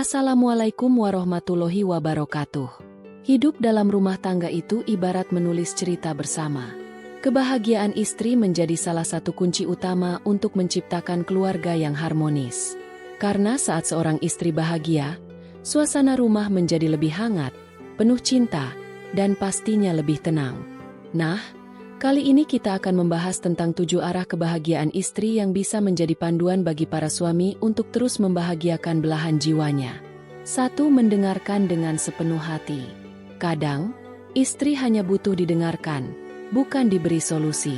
Assalamualaikum warahmatullahi wabarakatuh. Hidup dalam rumah tangga itu ibarat menulis cerita bersama. Kebahagiaan istri menjadi salah satu kunci utama untuk menciptakan keluarga yang harmonis. Karena saat seorang istri bahagia, suasana rumah menjadi lebih hangat, penuh cinta, dan pastinya lebih tenang. Nah, kali ini kita akan membahas tentang 7 arah kebahagiaan istri yang bisa menjadi panduan bagi para suami untuk terus membahagiakan belahan jiwanya. 1. Mendengarkan dengan sepenuh hati. Kadang, istri hanya butuh didengarkan, bukan diberi solusi.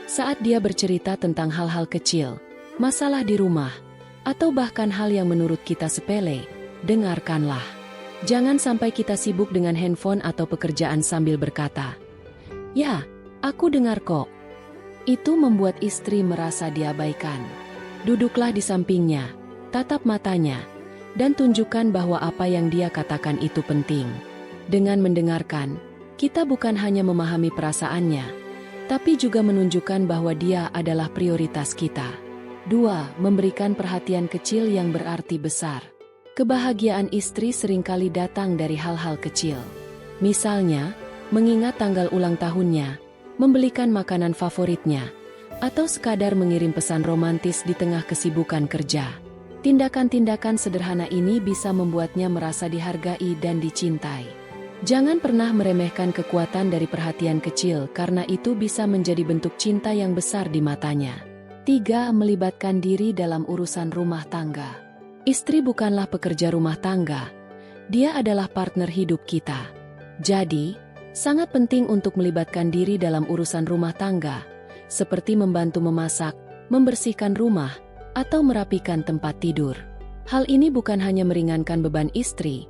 Saat dia bercerita tentang hal-hal kecil, masalah di rumah, atau bahkan hal yang menurut kita sepele, dengarkanlah. Jangan sampai kita sibuk dengan handphone atau pekerjaan sambil berkata, "Ya, aku dengar kok." Itu membuat istri merasa diabaikan. Duduklah di sampingnya, tatap matanya, dan tunjukkan bahwa apa yang dia katakan itu penting. Dengan mendengarkan, kita bukan hanya memahami perasaannya, tapi juga menunjukkan bahwa dia adalah prioritas kita. 2. Memberikan perhatian kecil yang berarti besar. Kebahagiaan istri seringkali datang dari hal-hal kecil. Misalnya, mengingat tanggal ulang tahunnya, membelikan makanan favoritnya, atau sekadar mengirim pesan romantis di tengah kesibukan kerja. Tindakan-tindakan sederhana ini bisa membuatnya merasa dihargai dan dicintai. Jangan pernah meremehkan kekuatan dari perhatian kecil karena itu bisa menjadi bentuk cinta yang besar di matanya. 3. Melibatkan diri dalam urusan rumah tangga. Istri bukanlah pekerja rumah tangga, dia adalah partner hidup kita. Jadi, sangat penting untuk melibatkan diri dalam urusan rumah tangga, seperti membantu memasak, membersihkan rumah, atau merapikan tempat tidur. Hal ini bukan hanya meringankan beban istri,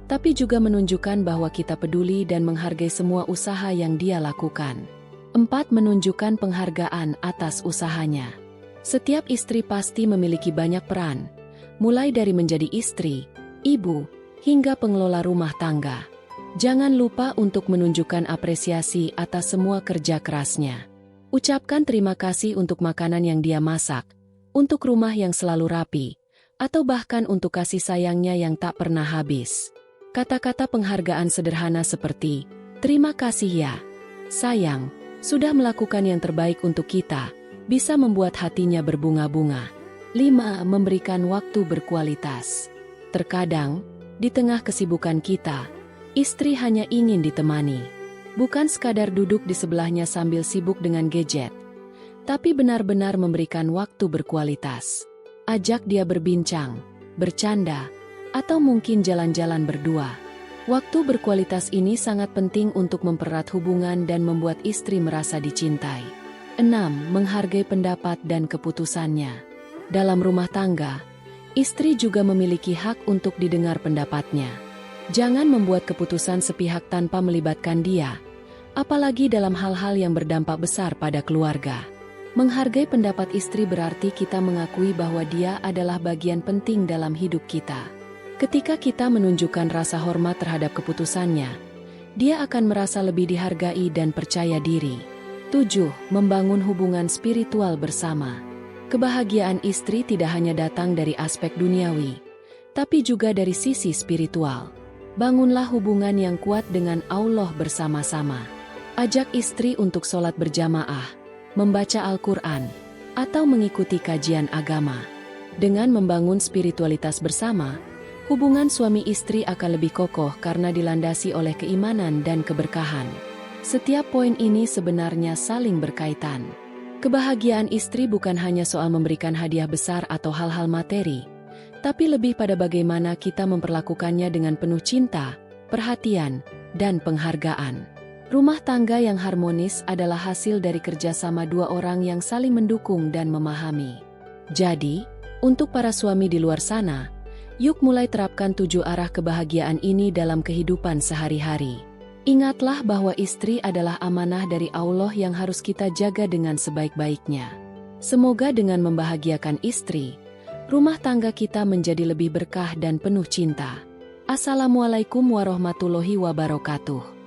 tapi juga menunjukkan bahwa kita peduli dan menghargai semua usaha yang dia lakukan. 4. Menunjukkan penghargaan atas usahanya. Setiap istri pasti memiliki banyak peran, mulai dari menjadi istri, ibu, hingga pengelola rumah tangga. Jangan lupa untuk menunjukkan apresiasi atas semua kerja kerasnya. Ucapkan terima kasih untuk makanan yang dia masak, untuk rumah yang selalu rapi, atau bahkan untuk kasih sayangnya yang tak pernah habis. Kata-kata penghargaan sederhana seperti, "Terima kasih ya, sayang, sudah melakukan yang terbaik untuk kita," bisa membuat hatinya berbunga-bunga. 5. Memberikan waktu berkualitas. Terkadang, di tengah kesibukan kita, istri hanya ingin ditemani. Bukan sekadar duduk di sebelahnya sambil sibuk dengan gadget, tapi benar-benar memberikan waktu berkualitas. Ajak dia berbincang, bercanda, atau mungkin jalan-jalan berdua. Waktu berkualitas ini sangat penting untuk mempererat hubungan dan membuat istri merasa dicintai. 6. Menghargai pendapat dan keputusannya. Dalam rumah tangga, istri juga memiliki hak untuk didengar pendapatnya. Jangan membuat keputusan sepihak tanpa melibatkan dia, apalagi dalam hal-hal yang berdampak besar pada keluarga. Menghargai pendapat istri berarti kita mengakui bahwa dia adalah bagian penting dalam hidup kita. Ketika kita menunjukkan rasa hormat terhadap keputusannya, dia akan merasa lebih dihargai dan percaya diri. 7. Membangun hubungan spiritual bersama. Kebahagiaan istri tidak hanya datang dari aspek duniawi, tapi juga dari sisi spiritual. Bangunlah hubungan yang kuat dengan Allah bersama-sama. Ajak istri untuk sholat berjamaah, membaca Al-Quran, atau mengikuti kajian agama. Dengan membangun spiritualitas bersama, hubungan suami istri akan lebih kokoh karena dilandasi oleh keimanan dan keberkahan. Setiap poin ini sebenarnya saling berkaitan. Kebahagiaan istri bukan hanya soal memberikan hadiah besar atau hal-hal materi, tapi lebih pada bagaimana kita memperlakukannya dengan penuh cinta, perhatian, dan penghargaan. Rumah tangga yang harmonis adalah hasil dari kerjasama 2 orang yang saling mendukung dan memahami. Jadi, untuk para suami di luar sana, yuk mulai terapkan 7 arah kebahagiaan ini dalam kehidupan sehari-hari. Ingatlah bahwa istri adalah amanah dari Allah yang harus kita jaga dengan sebaik-baiknya. Semoga dengan membahagiakan istri, rumah tangga kita menjadi lebih berkah dan penuh cinta. Assalamualaikum warahmatullahi wabarakatuh.